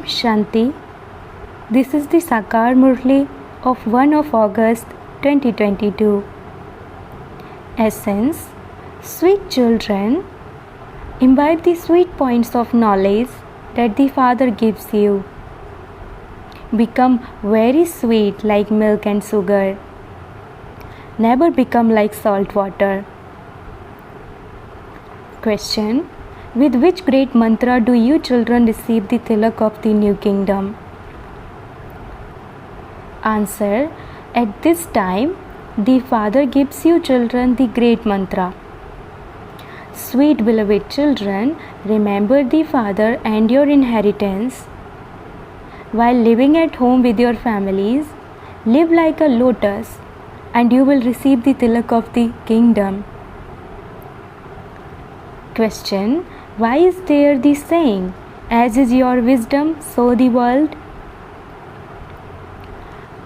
Shanti. This is the Sakar Murli of 1 of August 2022. Essence: sweet children, imbibe the sweet points of knowledge that the Father gives you. Become very sweet like milk and sugar. Never become like salt water. Question: with which great mantra do you children receive the tilak of the new kingdom? Answer: at this time, the Father gives you children the great mantra. Sweet beloved children, remember the Father and your inheritance. While living at home with your families, live like a lotus and you will receive the tilak of the kingdom. Question: why is there the saying, as is your wisdom, so the world?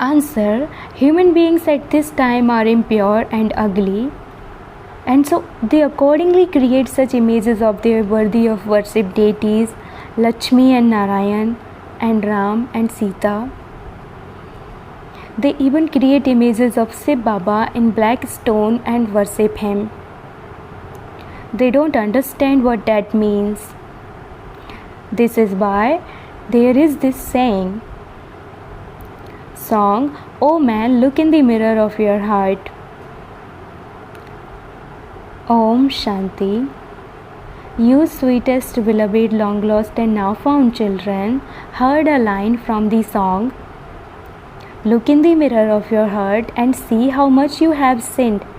Answer: human beings at this time are impure and ugly, and so they accordingly create such images of their worthy of worship deities, Lakshmi and Narayan, and Ram and Sita. They even create images of Shiv Baba in black stone and worship him. They don't understand what that means. This is why there is this saying. Song: Oh man, look in the mirror of your heart. Om Shanti. You sweetest, beloved, long lost and now found children, heard a line from the song. Look in the mirror of your heart and see how much you have sinned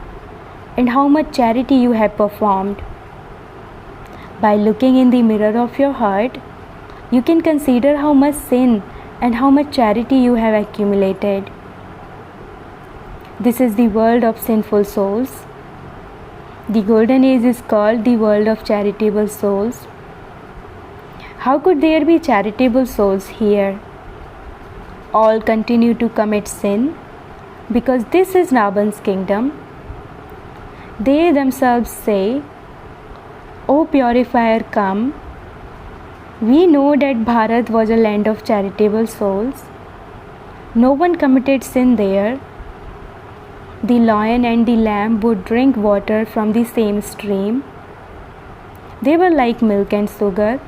and how much charity you have performed. By looking in the mirror of your heart, you can consider how much sin and how much charity you have accumulated. This is the world of sinful souls. The golden age is called the world of charitable souls. How could there be charitable souls here? All continue to commit sin because this is Ravan's kingdom. They themselves say, O purifier, come. We know that Bharat was a land of charitable souls. No one committed sin there. The lion and the lamb would drink water from the same stream. They were like milk and sugar.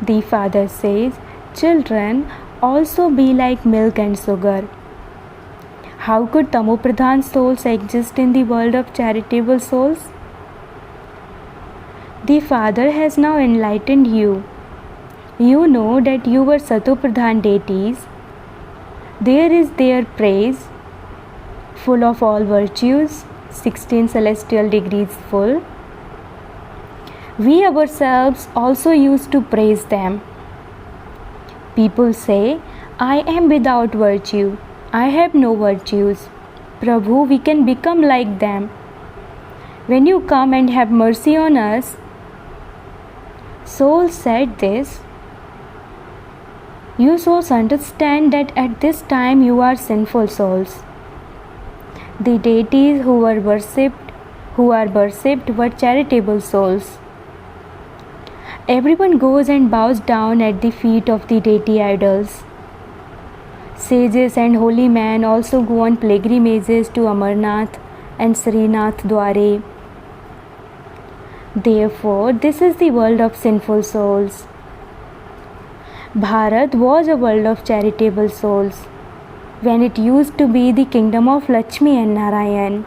The Father says, children, also be like milk and sugar. How could tamopradhan souls exist in the world of charitable souls? The Father has now enlightened you. You know that you were satopradhan deities. There is their praise, full of all virtues, 16 celestial degrees full. We ourselves also used to praise them. People say, I am without virtue. I have no virtues. Prabhu, we can become like them. When you come and have mercy on us, Soul said this. You souls understand that at this time you are sinful souls. The deities who are worshipped were charitable souls. Everyone goes and bows down at the feet of the deity idols. Sages and holy men also go on pilgrimages to Amarnath and Srinath Dware. Therefore, this is the world of sinful souls. Bharat was a world of charitable souls when it used to be the kingdom of Lakshmi and Narayan.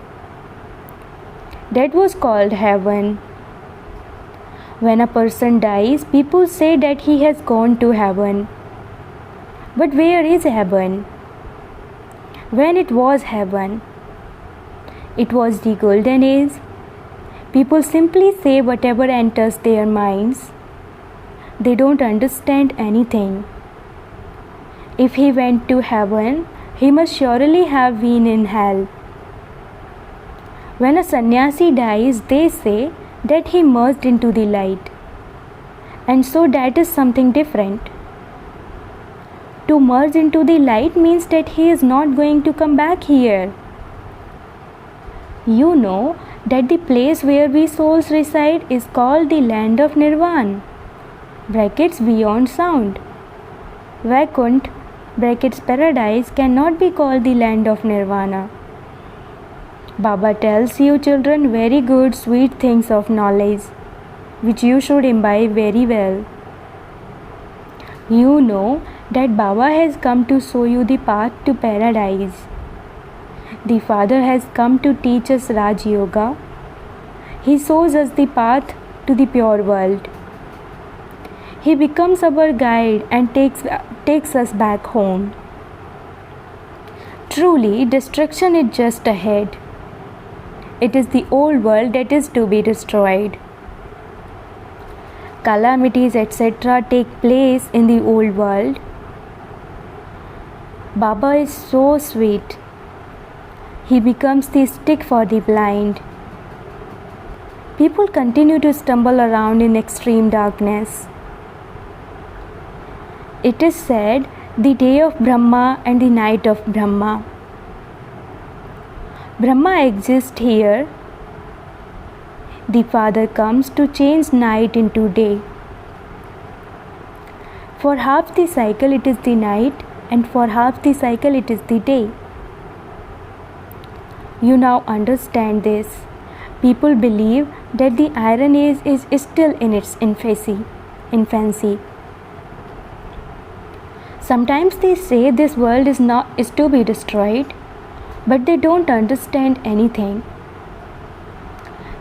That was called heaven. When a person dies, people say that he has gone to heaven. But where is heaven? When it was heaven, it was the golden age. People simply say whatever enters their minds. They don't understand anything. If he went to heaven, he must surely have been in hell. When a sannyasi dies, they say that he merged into the light. And so that is something different. To merge into the light means that he is not going to come back here. You know that the place where we souls reside is called the land of Nirvana. brackets beyond sound. Vaikunt brackets paradise cannot be called the land of nirvana. Baba tells you children very good sweet things of knowledge which you should imbibe very well. You know that Baba has come to show you the path to paradise. The Father has come to teach us Raj Yoga. He shows us the path to the pure world. He becomes our guide and takes us back home. Truly, destruction is just ahead. It is the old world that is to be destroyed. Calamities, etc. take place in the old world. Baba is so sweet. He becomes the stick for the blind. People continue to stumble around in extreme darkness. It is said, the day of Brahma and the night of Brahma. Brahma exists here. The Father comes to change night into day. For half the cycle it is the night, and for half the cycle it is the day. You now understand this. People believe that the Iron Age is still in its infancy. Sometimes they say this world is to be destroyed, but they don't understand anything.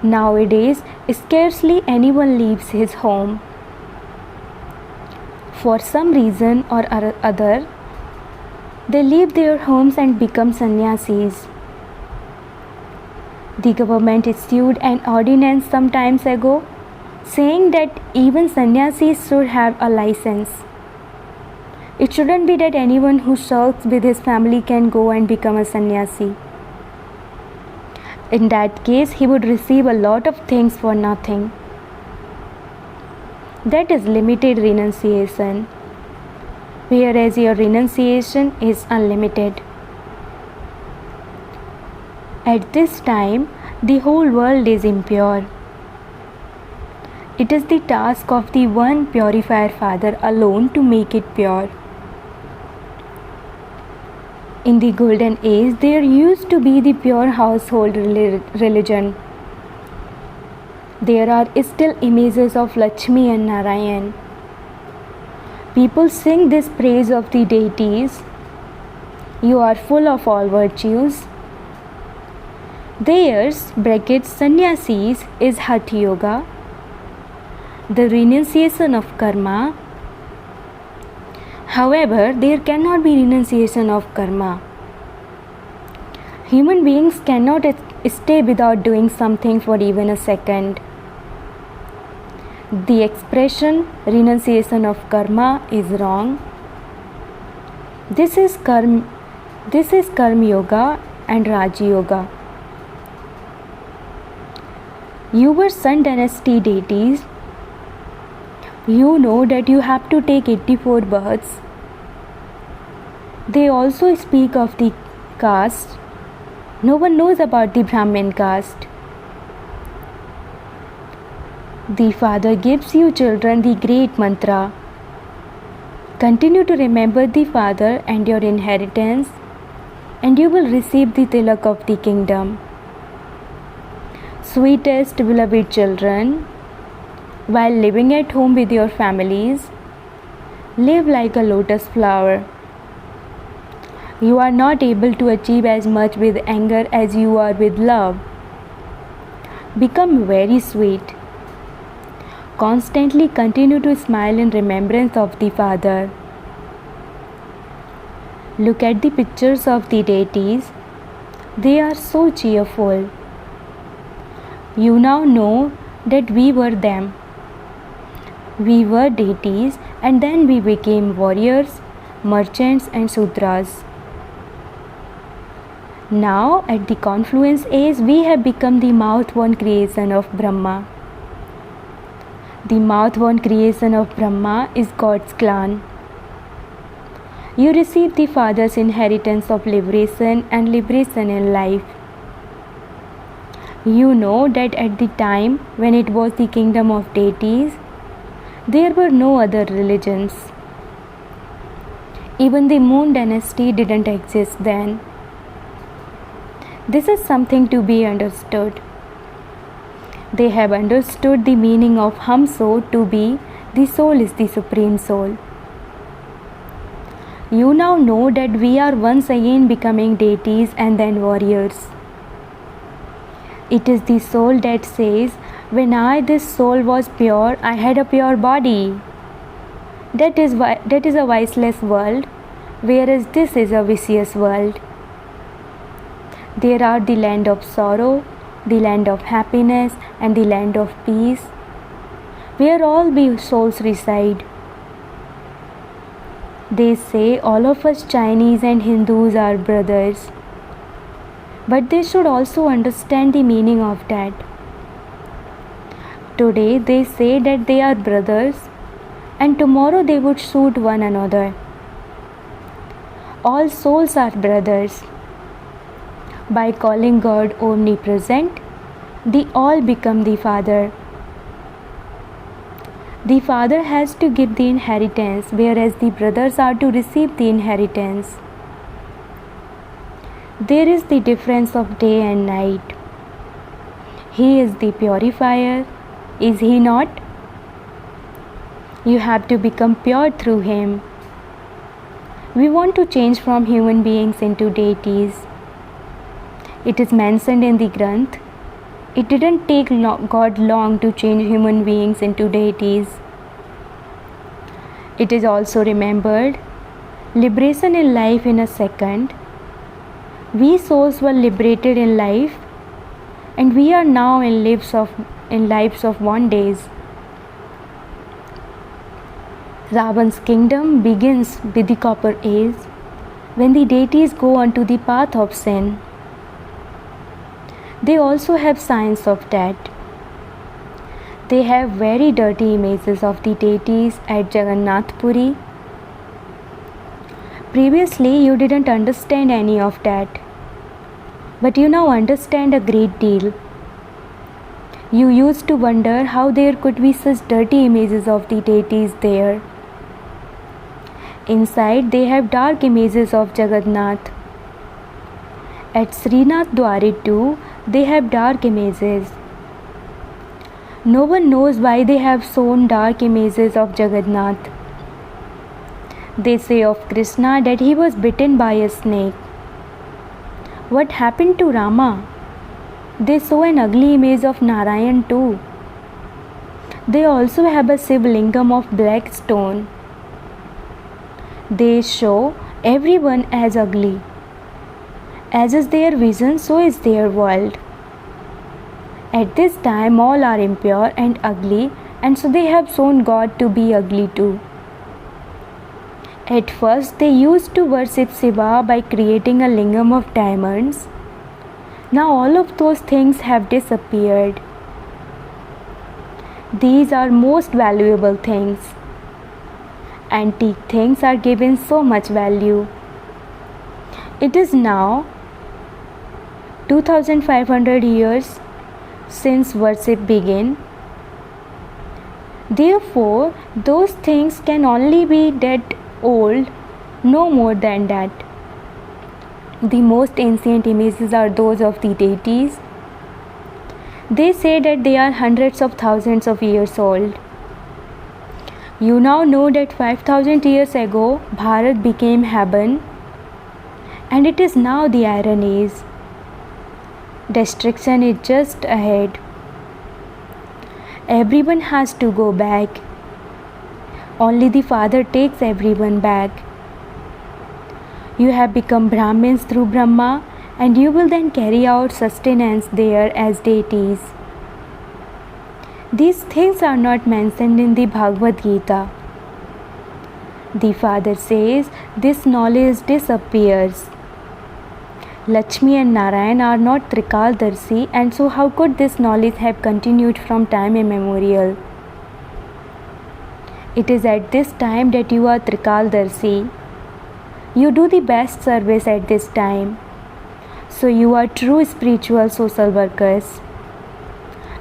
Nowadays, scarcely anyone leaves his home. For some reason or other, they leave their homes and become sannyasis. The government issued an ordinance some time ago saying that even sannyasis should have a license. It shouldn't be that anyone who sulks with his family can go and become a sannyasi. In that case, he would receive a lot of things for nothing. That is limited renunciation, whereas your renunciation is unlimited. At this time, the whole world is impure. It is the task of the one purifier Father alone to make it pure. In the golden age, there used to be the pure household religion. There are still images of Lakshmi and Narayan. People sing this praise of the deities. You are full of all virtues. Theirs, brackets sannyasis, is Hatha Yoga, the renunciation of karma. However, there cannot be renunciation of karma. Human beings cannot stay without doing something for even a second. The expression renunciation of karma is wrong. This is karma yoga and Raj Yoga. You were Sun dynasty deities. You know that you have to take 84 births. They also speak of the caste. No one knows about the Brahmin caste. The Father gives you children the great mantra. Continue to remember the Father and your inheritance, and you will receive the tilak of the kingdom. Sweetest beloved children, while living at home with your families, live like a lotus flower. You are not able to achieve as much with anger as you are with love. Become very sweet. Constantly continue to smile in remembrance of the Father. Look at the pictures of the deities. They are so cheerful. You now know that we were them. We were deities, and then we became warriors, merchants and Sudras. Now, at the confluence age, we have become the mouth-born creation of Brahma. The mouth-born creation of Brahma is God's clan. You receive the Father's inheritance of liberation and liberation in life. You know that at the time when it was the kingdom of deities, There were no other religions. Even the Moon dynasty didn't exist then. This is something to be understood. They have understood the meaning of Hamso to be the soul is the supreme soul. You now know that we are once again becoming deities and then warriors. It is the soul that says, when I, this soul, was pure, I had a pure body. That is a viceless world, whereas this is a vicious world. There are the land of sorrow, the land of happiness, and the land of peace, where all souls reside. They say all of us Chinese and Hindus are brothers, but they should also understand the meaning of that. Today they say that they are brothers, and tomorrow they would shoot one another. All souls are brothers. By calling God omnipresent, they all become the Father. The father has to give the inheritance, whereas the brothers are to receive the inheritance. There is the difference of day and night. He is the purifier, is he not? You have to become pure through him. We want to change from human beings into deities. It is mentioned in the Granth. It didn't take God long to change human beings into deities. It is also remembered, liberation in life in a second. We souls were liberated in life, and we are now in lives of one days. Ravan's kingdom begins with the Copper Age, when the deities go onto the path of sin. They also have signs of that. They have very dirty images of the deities at Jagannath Puri. Previously, you didn't understand any of that, but you now understand a great deal. You used to wonder how there could be such dirty images of the deities there. Inside, they have dark images of Jagannath. At Srinath Dwari too, they have dark images. No one knows why they have shown dark images of Jagannath. They say of Krishna that he was bitten by a snake. What happened to Rama? They show an ugly image of Narayan too. They also have a Shiv Lingam of black stone. They show everyone as ugly. As is their vision, so is their world. At this time, all are impure and ugly, and so they have shown God to be ugly too. At first, they used to worship Shiva by creating a lingam of diamonds. Now all of those things have disappeared. These are most valuable things. Antique things are given so much value. It is now 2500 years since worship began. Therefore, those things can only be that old, no more than that. The most ancient images are those of the deities. They say that they are hundreds of thousands of years old. You now know that 5000 years ago, Bharat became heaven, and it is now the Iron Age. Destruction is just ahead. Everyone has to go back. Only the Father takes everyone back. You have become Brahmins through Brahma, and you will then carry out sustenance there as deities. These things are not mentioned in the Bhagavad Gita. The Father says this knowledge disappears. Lakshmi and Narayan are not Trikaldarshi, and so how could this knowledge have continued from time immemorial? It is at this time that you are Trikaldarshi. You do the best service at this time. So you are true spiritual social workers.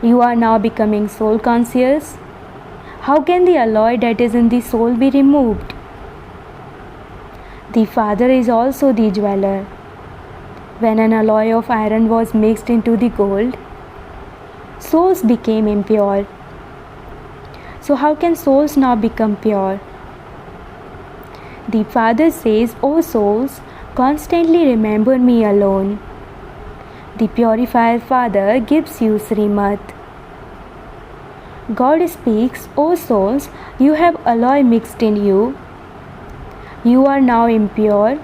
You are now becoming soul conscious. How can the alloy that is in the soul be removed? The Father is also the jeweler. When an alloy of iron was mixed into the gold, souls became impure. So how can souls now become pure? The Father says, O souls, constantly remember me alone. The purifier Father gives you Srimad. God speaks, O souls, you have alloy mixed in you. You are now impure.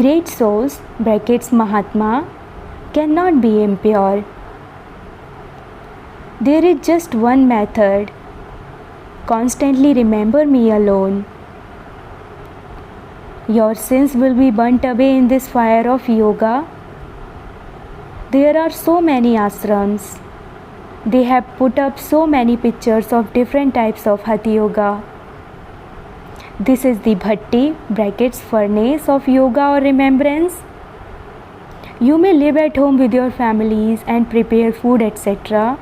Great souls, brackets Mahatma, cannot be impure. There is just one method. Constantly remember me alone. Your sins will be burnt away in this fire of yoga. There are so many ashrams. They have put up so many pictures of different types of Hatha Yoga. This is the bhatti, brackets furnace of yoga or remembrance. You may live at home with your families and prepare food, etc.,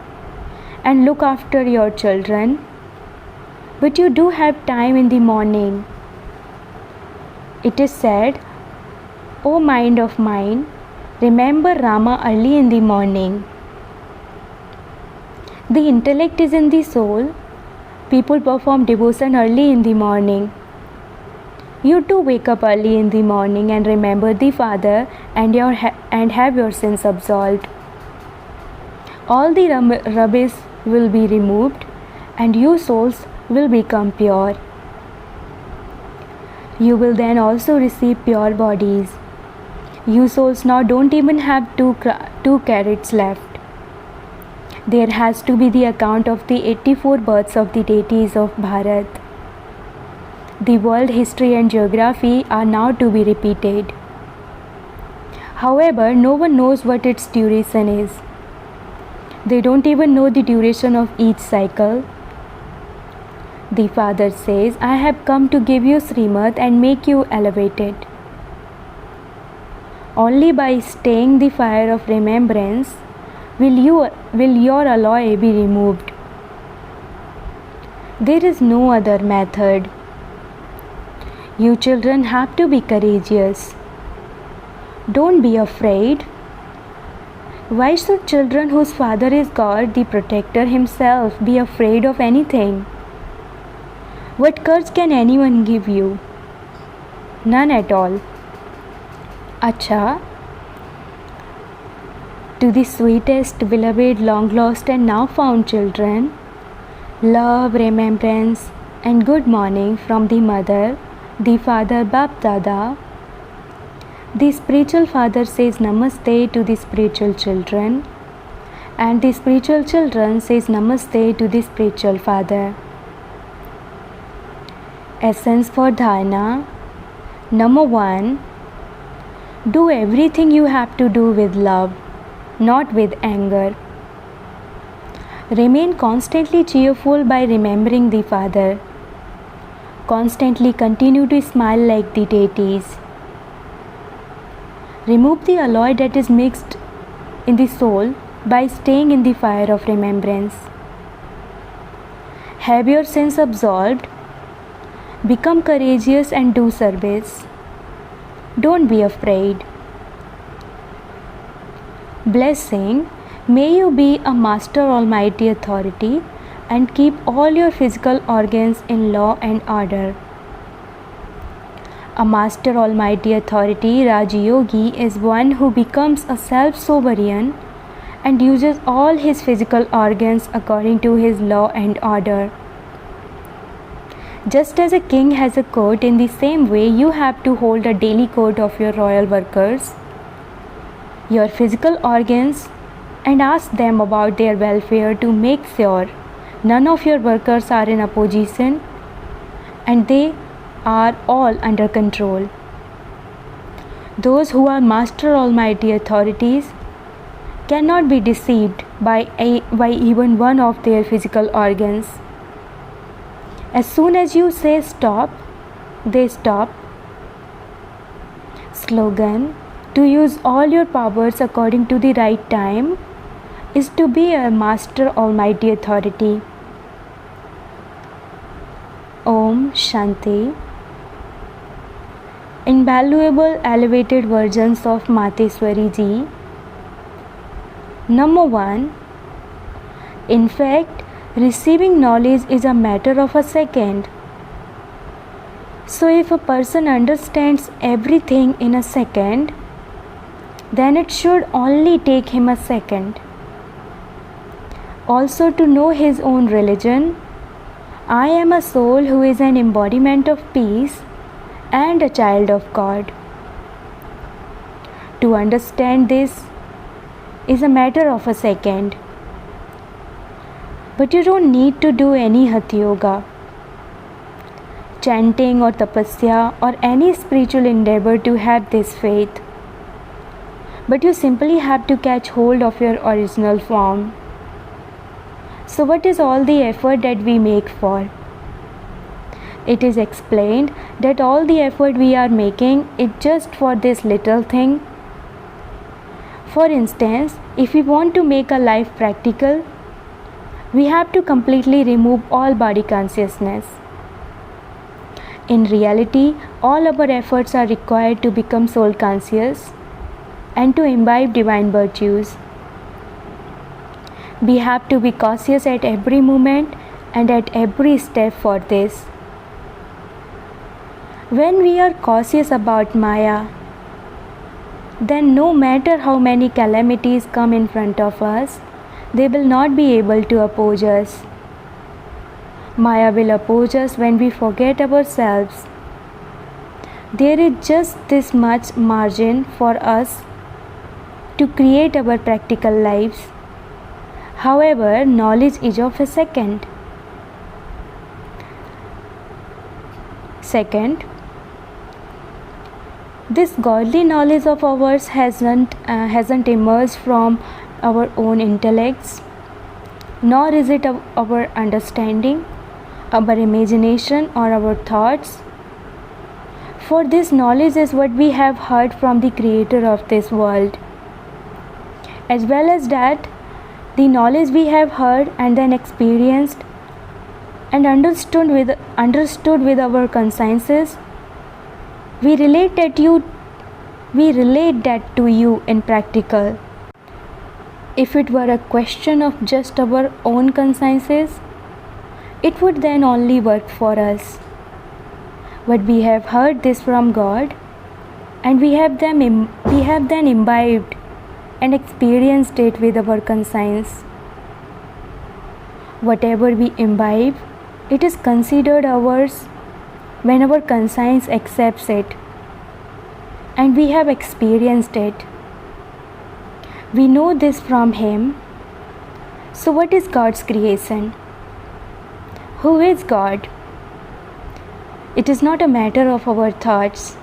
and look after your children, but you do have time in the morning. It is said, O mind of mine, remember Rama early in the morning. The intellect is in the soul. People perform devotion early in the morning. You too wake up early in the morning and remember the Father and have your sins absolved. All the rubbish will be removed and you souls will become pure. You will then also receive pure bodies. You souls now don't even have two carats left. There has to be the account of the 84 births of the deities of Bharat. The world history and geography are now to be repeated. However, no one knows what its duration is. They don't even know the duration of each cycle. The Father says, I have come to give you Srimad and make you elevated. Only by staying the fire of remembrance will your alloy be removed. There is no other method. You children have to be courageous. Don't be afraid. Why should children whose father is God, the protector himself, be afraid of anything? What curse can anyone give you? None at all. Acha, to the sweetest, beloved, long lost and now found children, love, remembrance, and good morning from the mother, the father Bap Dada. The spiritual father says Namaste to the spiritual children, and the spiritual children says Namaste to the spiritual father. Essence for dharana. Number 1. Do everything you have to do with love, not with anger. Remain constantly cheerful by remembering the Father. Constantly continue to smile like the deities. Remove the alloy that is mixed in the soul by staying in the fire of remembrance. Have your sins absolved. Become courageous and do service. Don't be afraid. Blessing, may you be a master almighty authority and keep all your physical organs in law and order. A master almighty authority, Rajayogi, is one who becomes a self-sovereign and uses all his physical organs according to his law and order. Just as a king has a court, in the same way you have to hold a daily court of your royal workers, your physical organs, and ask them about their welfare to make sure none of your workers are in opposition and they are all under control. Those who are master almighty authorities cannot be deceived by even one of their physical organs. As soon as you say stop, they stop. Slogan: to use all your powers according to the right time is to be a master almighty authority. Om Shanti. Invaluable elevated versions of Mateswari Ji. Number 1. In fact, receiving knowledge is a matter of a second. So if a person understands everything in a second, then it should only take him a second. Also, to know his own religion, I am a soul who is an embodiment of peace and a child of God. To understand this is a matter of a second. But you don't need to do any Hatha Yoga, chanting or tapasya or any spiritual endeavor to have this faith. But you simply have to catch hold of your original form. So what is all the effort that we make for? It is explained that all the effort we are making is just for this little thing. For instance, if we want to make a life practical, we have to completely remove all body consciousness. In reality, all our efforts are required to become soul conscious and to imbibe divine virtues. We have to be cautious at every moment and at every step for this. When we are cautious about Maya, then no matter how many calamities come in front of us, they will not be able to oppose us. Maya will oppose us when we forget ourselves. There is just this much margin for us to create our practical lives. However, knowledge is of a second. Second, this godly knowledge of ours hasn't emerged from our own intellects, nor is it our understanding, our imagination, or our thoughts. For this knowledge is what we have heard from the Creator of this world. As well as that, the knowledge we have heard and then experienced and understood with our consciences, we relate that to you in practical. If it were a question of just our own consciences, it would then only work for us. But we have heard this from God, and we have then imbibed and experienced it with our conscience. Whatever we imbibe, it is considered ours when our conscience accepts it, and we have experienced it. We know this from Him. So what is God's creation? Who is God? It is not a matter of our thoughts,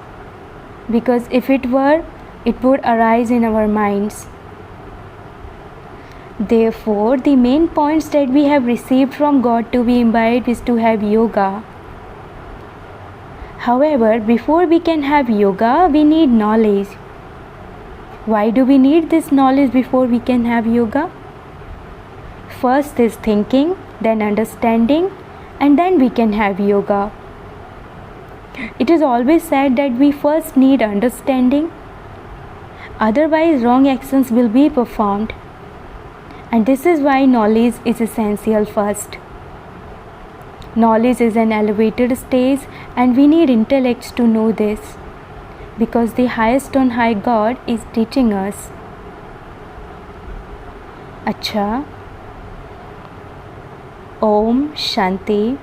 because if it were, it would arise in our minds. Therefore, the main points that we have received from God to be imbibed is to have yoga. However, before we can have yoga, we need knowledge. Why do we need this knowledge before we can have yoga? First is thinking, then understanding, and then we can have yoga. It is always said that we first need understanding, otherwise wrong actions will be performed. And this is why knowledge is essential first. Knowledge is an elevated stage, and we need intellects to know this, because the highest on high God is teaching us. Acha. Om Shanti.